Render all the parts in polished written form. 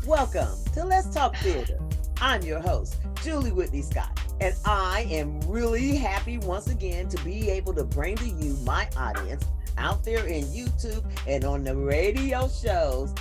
Welcome to Let's Talk Theater. I'm your host, Julie Whitney Scott, and I am really happy once again to be able to bring to you, my audience, out there in YouTube and on the radio shows,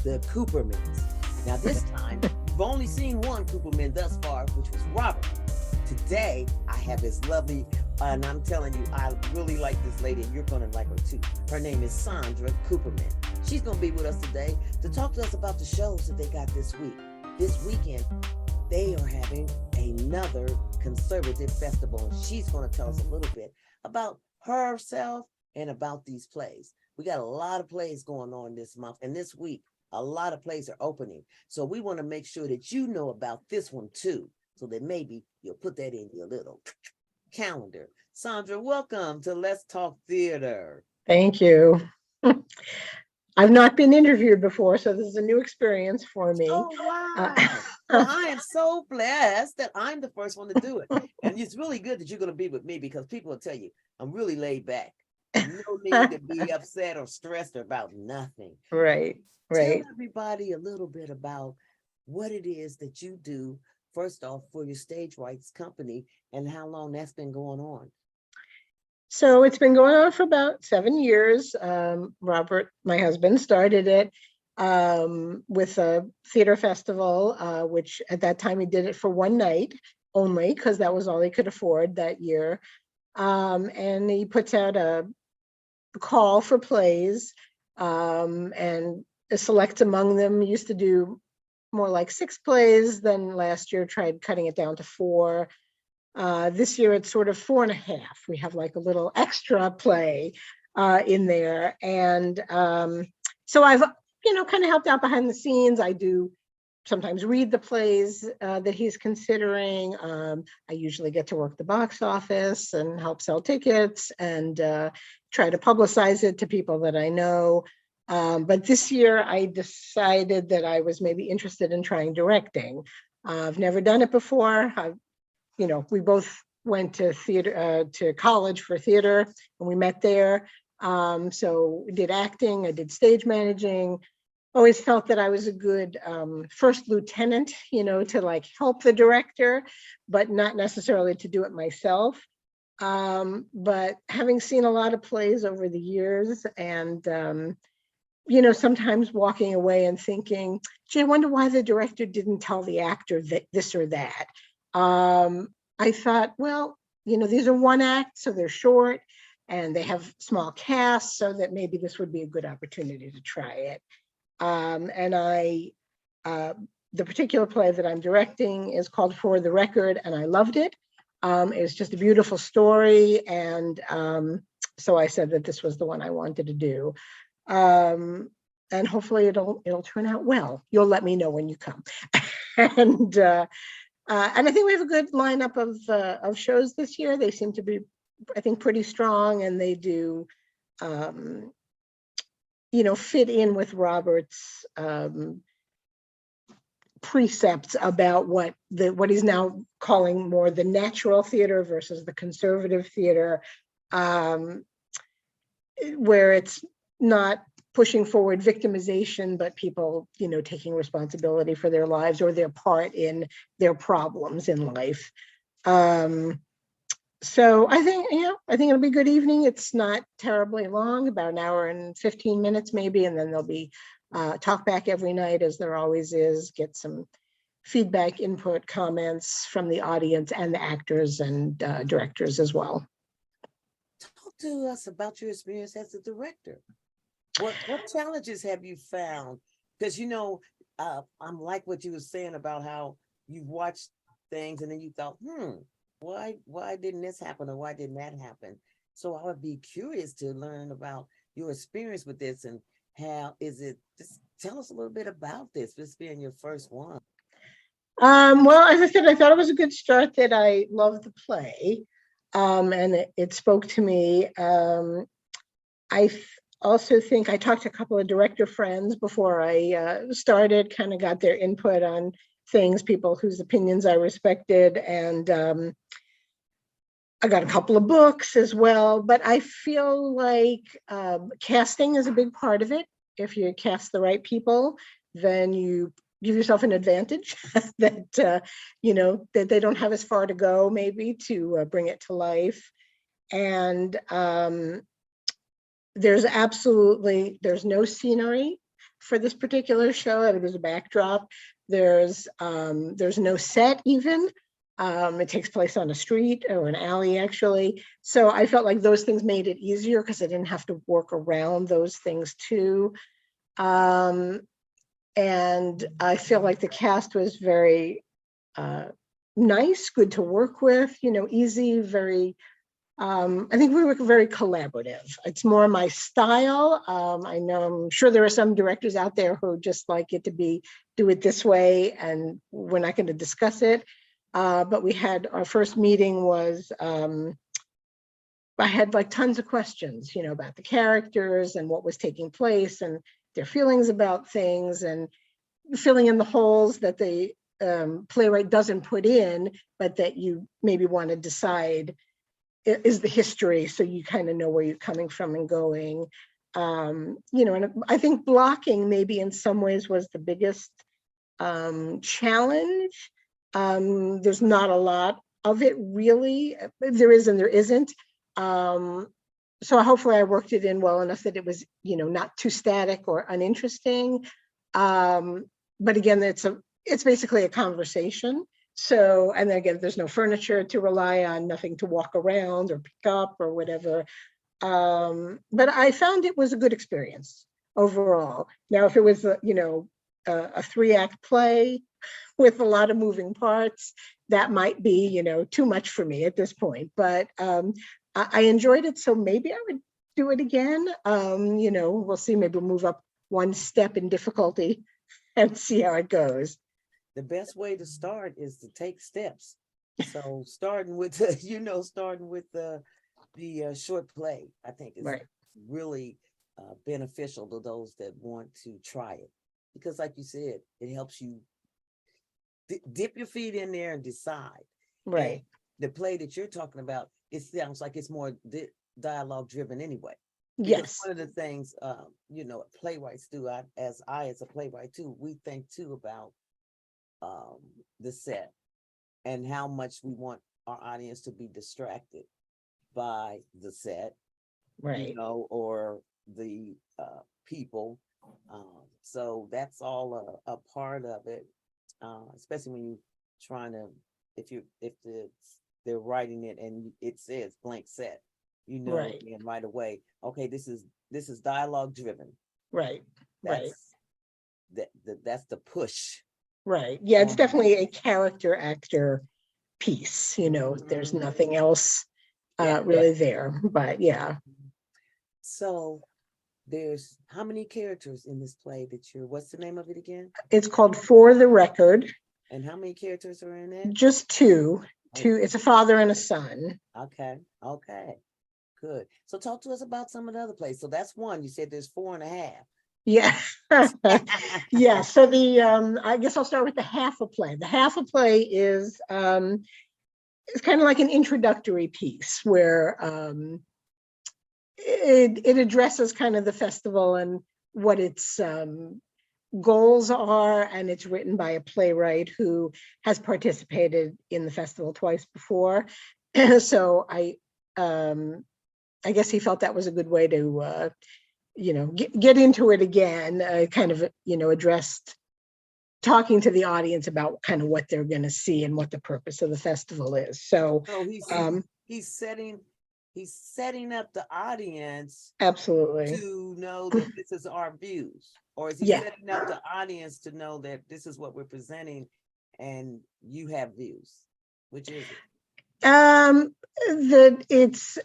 the Coopermans. Now this time, you've only seen one Cooperman thus far, which was Robert. Today, I have this lovely, and I'm telling you, I really like this lady, and you're gonna like her too. Her name is Sandra Cooperman. She's gonna be with us today to talk to us about the shows that they got this week. This weekend, they are having another conservative festival, and she's gonna tell us a little bit about herself and about these plays. We got a lot of plays going on this month, and this week, a lot of plays are opening. So we wanna make sure that you know about this one too, so that maybe you'll put that in your little calendar. Sandra, welcome to Let's Talk Theater. Thank you. I've not been interviewed before, so this is a new experience for me. Oh, wow. Well, I am so blessed that I'm the first one to do it. And it's really good that you're going to be with me because people will tell you, I'm really laid back. No need to be upset or stressed about nothing. Right. Tell everybody a little bit about what it is that you do, first off, for your stage rights company and how long that's been going on. So it's been going on for about 7 years. Robert, my husband, started it with a theater festival, which at that time he did it for one night only because that was all he could afford that year. And he puts out a call for plays and selects among them. He used to do more like 6 plays, then last year tried cutting it down to 4. This year it's sort of 4.5. We have like a little extra play in there. And so I've, kind of helped out behind the scenes. I do sometimes read the plays that he's considering. I usually get to work the box office and help sell tickets and try to publicize it to people that I know. But this year I decided that I was maybe interested in trying directing. I've never done it before. We both went to theater, to college for theater, and we met there. So we did acting, I did stage managing. Always felt that I was a good first lieutenant, to like help the director, but not necessarily to do it myself. But having seen a lot of plays over the years and, sometimes walking away and thinking, gee, I wonder why the director didn't tell the actor that this or that. I thought, well, these are one act, so they're short and they have small casts, so that maybe this would be a good opportunity to try it. And the particular play that I'm directing is called For the Record, and I loved it. It's just a beautiful story. And so I said that this was the one I wanted to do. And hopefully it'll turn out well. You'll let me know when you come. And I think we have a good lineup of shows this year. They seem to be, I think, pretty strong, and they do, fit in with Robert's precepts about what he's now calling more the natural theater versus the conservative theater, where it's not pushing forward victimization, but people, taking responsibility for their lives or their part in their problems in life. So I think it'll be a good evening. It's not terribly long, about an hour and 15 minutes maybe, and then there'll be talk back every night, as there always is, get some feedback, input, comments from the audience and the actors and directors as well. Talk to us about your experience as a director. What challenges have you found? Because I'm like what you were saying about how you watched things and then you thought, why didn't this happen or why didn't that happen? So I would be curious to learn about your experience with this and how is it. Just tell us a little bit about this being your first one. Well, as I said, I thought it was a good start, that I loved the play, and it spoke to me. I also think I talked to a couple of director friends before I started, kind of got their input on things, people whose opinions I respected, and I got a couple of books as well. But I feel like casting is a big part of it. if you cast the right people, then you give yourself an advantage that, you know, that they don't have as far to go maybe to bring it to life. And there's no scenery for this particular show. It was a backdrop. There's no set even. It takes place on a street or an alley, actually. So I felt like those things made it easier because I didn't have to work around those things too. And I feel like the cast was very nice, good to work with, you know, easy, very, I think we were very collaborative. It's more my style. I'm sure there are some directors out there who just like it to do it this way, and we're not going to discuss it. But we had our first meeting was, I had like tons of questions, you know, about the characters and what was taking place and their feelings about things, and filling in the holes that the playwright doesn't put in, but that you maybe want to decide is the history, so you kind of know where you're coming from and going. You know, and I think blocking maybe in some ways was the biggest challenge. There's not a lot of it really. There is and there isn't. So hopefully I worked it in well enough that it was, you know, not too static or uninteresting. But again, it's basically a conversation. So, and again, there's no furniture to rely on, nothing to walk around or pick up or whatever. But I found it was a good experience overall. Now, if it was, you know, a 3-act play with a lot of moving parts, that might be, you know, too much for me at this point. But I enjoyed it, so maybe I would do it again. You know, we'll see, maybe we'll move up one step in difficulty and see how it goes. The best way to start is to take steps. So starting with the short play, I think is Right. really beneficial to those that want to try it, because like you said, it helps you dip your feet in there and decide. Right. And the play that you're talking about, it sounds like it's more dialogue driven anyway. Because Yes. one of the things, you know, playwrights do, as a playwright too, we think too about the set and how much we want our audience to be distracted by the set, Right. you know, or the people. So that's all a part of it, especially when you're trying to, if they're writing it and it says blank set, you know, Right. and right away, okay, this is dialogue driven. Right. Right. That's the push. Right. Yeah, it's definitely a character actor piece, you know, there's nothing else really there, but yeah. So there's how many characters in this play what's the name of it again? It's called For the Record. And how many characters are in it? Just two. Okay. It's a father and a son. Okay. Good. So talk to us about some of the other plays. So that's one. You said there's 4.5. Yeah. Yeah. So I guess I'll start with the half a play. The half a play is it's kind of like an introductory piece where it addresses kind of the festival and what its goals are, and it's written by a playwright who has participated in the festival twice before. So I guess he felt that was a good way to you know, get into it again, kind of, you know, addressed talking to the audience about kind of what they're going to see and what the purpose of the festival is. So he's setting up the audience absolutely to know that this is our views, or is he setting up the audience to know that this is what we're presenting and you have views? Which is it? That it's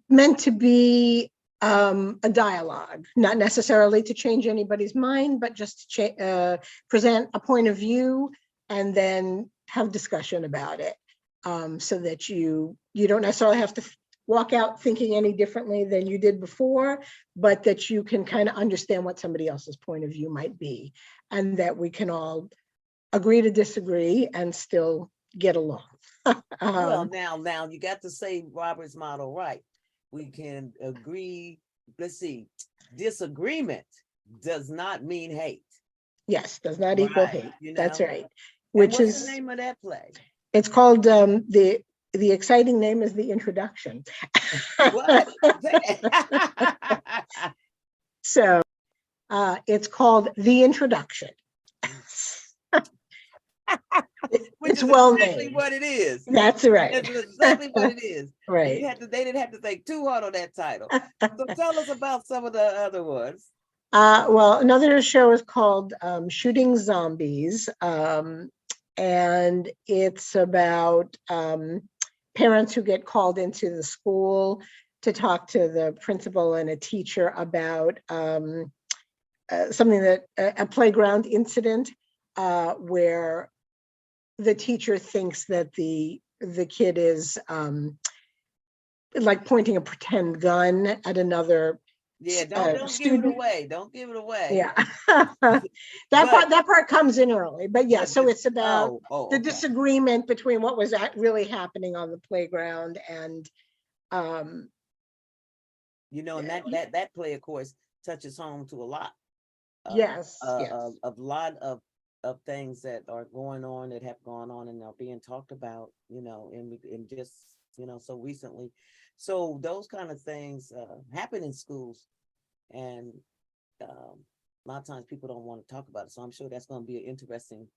meant to be a dialogue, not necessarily to change anybody's mind, but just to present a point of view and then have discussion about it, so that you don't necessarily have to walk out thinking any differently than you did before, but that you can kind of understand what somebody else's point of view might be, and that we can all agree to disagree and still get along. Well, now you got to say Robert's motto right. We can agree, let's see, disagreement, does not mean hate. Yes, does not equal Right, hate. you That's know. right. And Which what's the is, name of that play? it's called, the exciting name is The Introduction. What? So it's called The Introduction. Which It's is well exactly named. what it is. That's right. It's exactly what it is. Right. They didn't have to think too hard on that title. So tell us about some of the other ones. Well, another show is called Shooting Zombies. And it's about parents who get called into the school to talk to the principal and a teacher about something that a playground incident where the teacher thinks that the kid is like pointing a pretend gun at another Yeah, don't give it student. away. Don't give it away. Yeah. that part comes in early, but yeah, so it's about the okay. disagreement between what was really happening on the playground and you know, and that play, of course, touches home to a lot. Yes. A lot of things that are going on, that have gone on and are being talked about, you know, and just, you know, so recently. So those kind of things happen in schools, and a lot of times people don't want to talk about it. So I'm sure that's going to be an interesting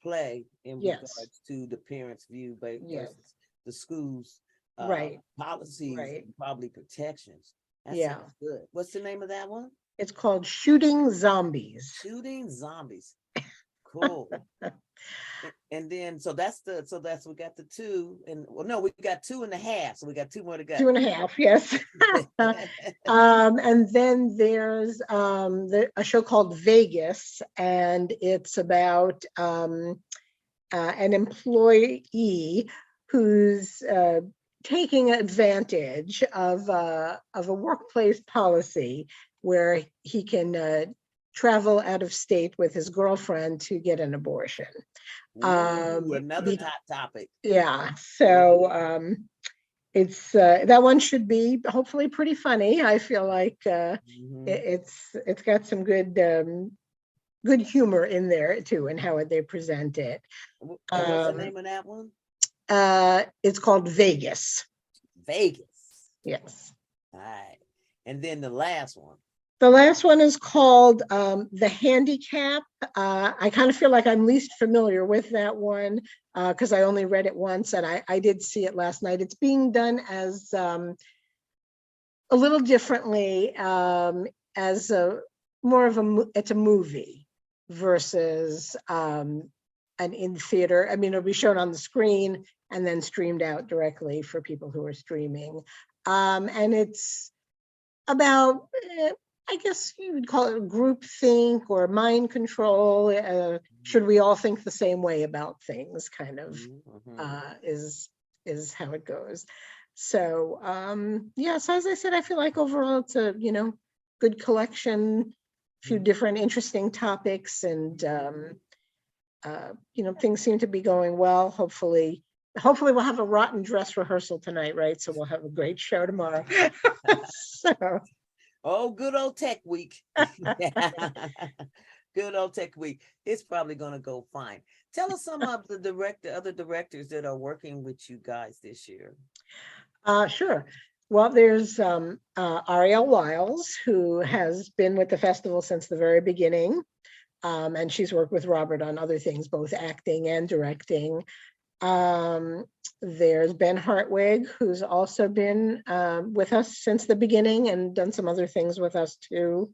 play in regards to the parents' view versus the schools' policies and probably protections. That sounds good. What's the name of that one? It's called Shooting Zombies. Shooting Zombies. Cool. And then we got the 2, and well, no, we got 2.5, so we got 2 more to go. 2.5, yes. And then there's a show called Vegas, and it's about an employee who's taking advantage of a workplace policy where he can travel out of state with his girlfriend to get an abortion. Ooh, another hot topic. Yeah, so it's that one should be hopefully pretty funny. I feel like it's got some good humor in there too, and how they present it. What's the name of that one? It's called Vegas. Vegas. Yes. All right. And then the last one. The last one is called The Handicap. I kind of feel like I'm least familiar with that one because I only read it once, and I did see it last night. It's being done as a little differently, as it's a movie versus an in theater. I mean, it'll be shown on the screen and then streamed out directly for people who are streaming. And it's about, I guess you would call it group think or mind control. Should we all think the same way about things, kind of, is how it goes. So yes, as I said, I feel like overall it's a, good collection, a few different interesting topics, and things seem to be going well. Hopefully we'll have a rotten dress rehearsal tonight, right? So we'll have a great show tomorrow. So. Oh, good old tech week. Good old tech week. It's probably going to go fine. Tell us some of the other directors that are working with you guys this year. Sure. Well, there's Ariel Wiles, who has been with the festival since the very beginning. And she's worked with Robert on other things, both acting and directing. There's Ben Hartwig, who's also been with us since the beginning and done some other things with us too.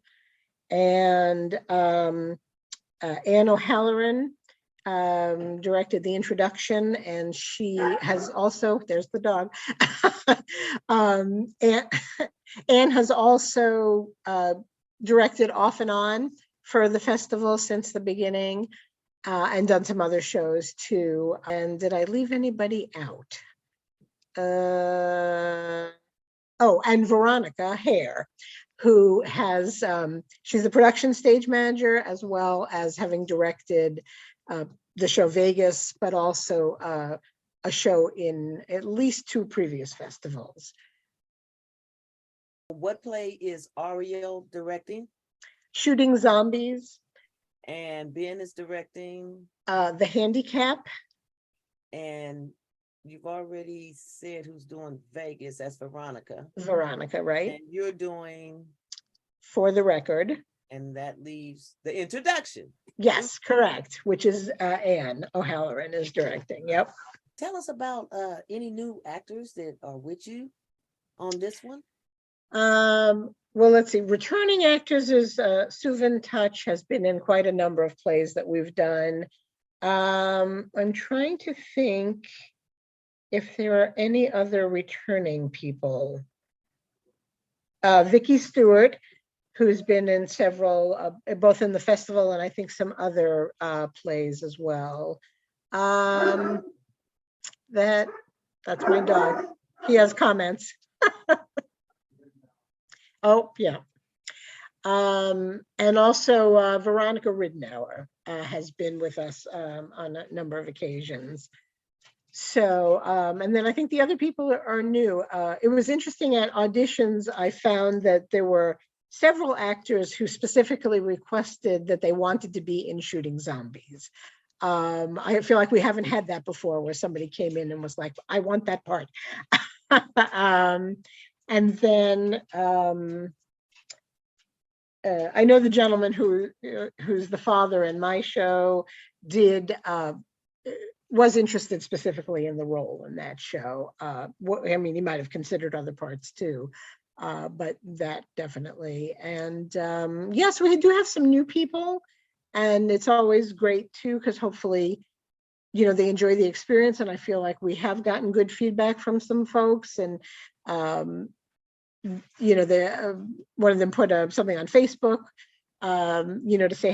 And Anne O'Halloran directed the introduction, and she has also, there's the dog, Anne has also directed off and on for the festival since the beginning. And done some other shows too. And did I leave anybody out? And Veronica Hare, who has, she's the production stage manager, as well as having directed the show Vegas, but also a show in at least 2 previous festivals. What play is Ariel directing? Shooting Zombies, And Ben is directing, The Handicap. and you've already said who's doing Vegas. That's Veronica. Veronica, right? And you're doing, For the Record. and that leaves the introduction. Yes, correct, which is Anne O'Halloran is directing. Yep. Tell us about any new actors that are with you on this one. Well, let's see. Returning actors is Suvan Touch has been in quite a number of plays that we've done. I'm trying to think if there are any other returning people. Vicky Stewart, who's been in several, both in the festival and I think some other plays as well. That's my dog. He has comments. Oh, yeah. And also Veronica Ridenour has been with us on a number of occasions. So, and then I think the other people are new. It was interesting at auditions, I found that there were several actors who specifically requested that they wanted to be in Shooting Zombies. I feel like we haven't had that before where somebody came in and was like, I want that part. And then I know the gentleman who's the father in my show was interested specifically in the role in that show. I mean, he might have considered other parts too, but that definitely. And yes, we do have some new people, and it's always great too, because hopefully, you know, they enjoy the experience. And I feel like we have gotten good feedback from some folks, and you know, one of them put something on Facebook, you know, to say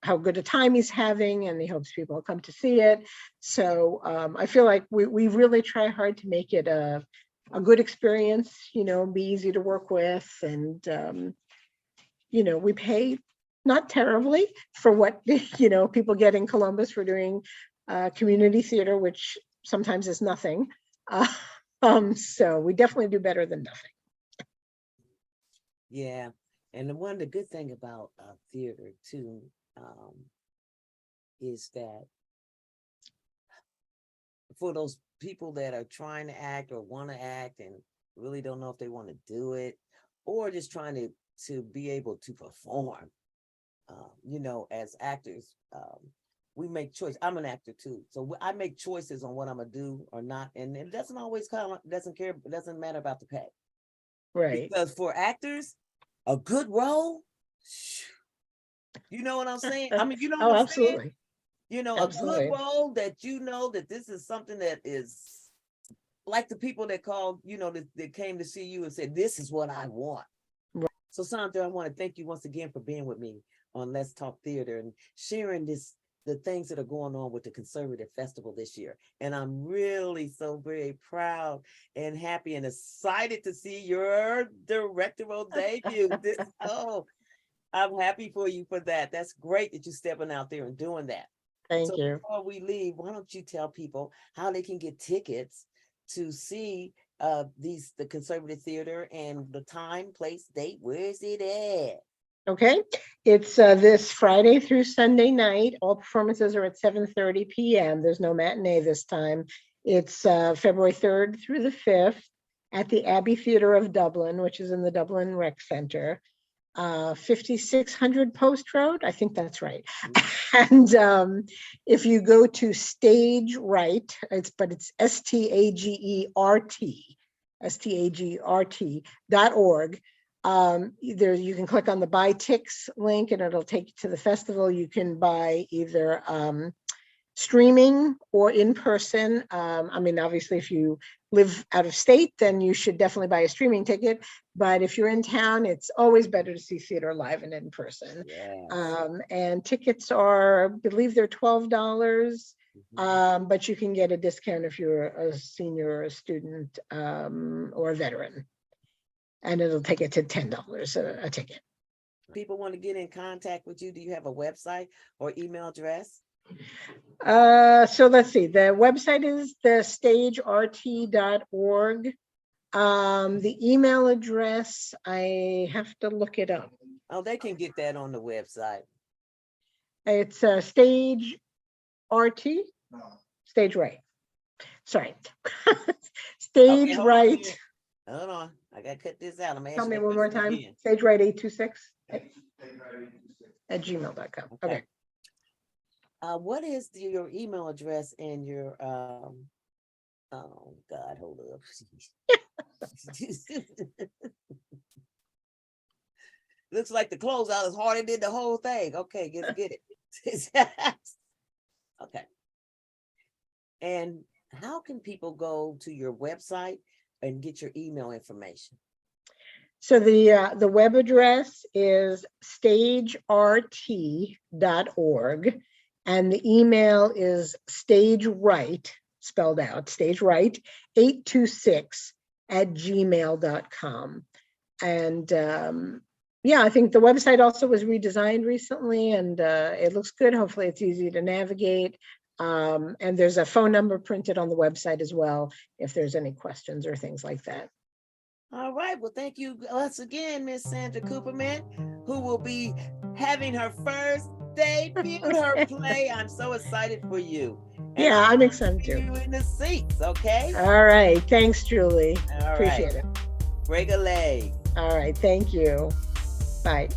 how good a time he's having, and he hopes people will come to see it. So I feel like we really try hard to make it a good experience, you know, be easy to work with. And, you know, we pay not terribly for what, you know, people get in Columbus for doing community theater, which sometimes is nothing. So we definitely do better than nothing. Yeah, and one of the good thing about theater too is that for those people that are trying to act or want to act and really don't know if they want to do it, or just trying to be able to perform, you know, as actors, we make choices. I'm an actor too, so I make choices on what I'm gonna do or not, and it doesn't always doesn't matter about the pay. Right. Because for actors, a good role, you know what I'm saying? I mean, you know what I'm absolutely. saying? You know, Absolutely. A good role that you know that this is something that is like the people that called, you know, that came to see you and said, this is what I want. Right. So Sandra, I want to thank you once again for being with me on Let's Talk Theater and sharing the things that are going on with the Conservative Festival this year. And I'm really so very proud and happy and excited to see your directorial debut. I'm happy for you for that. That's great that you're stepping out there and doing that. Thank you. Before we leave, why don't you tell people how they can get tickets to see the Conservative Theater and the time, place, date, where is it at? Okay, it's this Friday through Sunday night. All performances are at 7:30 p.m. There's no matinee this time. It's February 3rd through the 5th at the Abbey Theater of Dublin, which is in the Dublin Rec Center, 5600 Post Road. I think that's right. And if you go to Stage Right, it's STAGERT.org. Either you can click on the buy ticks link and it'll take you to the festival. You can buy either streaming or in person. I mean, obviously, if you live out of state, then you should definitely buy a streaming ticket. But if you're in town, it's always better to see theater live and in person. Yes. And tickets are, I believe they're $12. But you can get a discount if you're a senior or a student or a veteran. And it'll take it to $10 a ticket. People want to get in contact with you. Do you have a website or email address? So let's see. The website is thestagert.org. The email address, I have to look it up. Oh, they can get that on the website. It's Stage RT, Stage Right. Sorry, Stage Okay, hold on Right. here. Hold on, I gotta cut this out. I'm gonna ask Tell you me that one more question time. again. Stage Right 826 at gmail.com. Okay. What is your email address and your oh God, hold up. Looks like the closeout is harder than the whole thing. Okay, get it. Okay. And how can people go to your website and get your email information? So the web address is stagert.org, and the email is stageright, spelled out, stageright 826 at gmail.com. And yeah, I think the website also was redesigned recently, and it looks good. Hopefully it's easy to navigate. And there's a phone number printed on the website as well, if there's any questions or things like that. All right. Well, thank you once again, Miss Sandra Cooperman, who will be having her first debut, her play. I'm so excited for you. And Yeah, I'm excited see too. you in the seats, okay? All right. Thanks, Julie. All Appreciate right. it. Break a leg. All right. Thank you. Bye.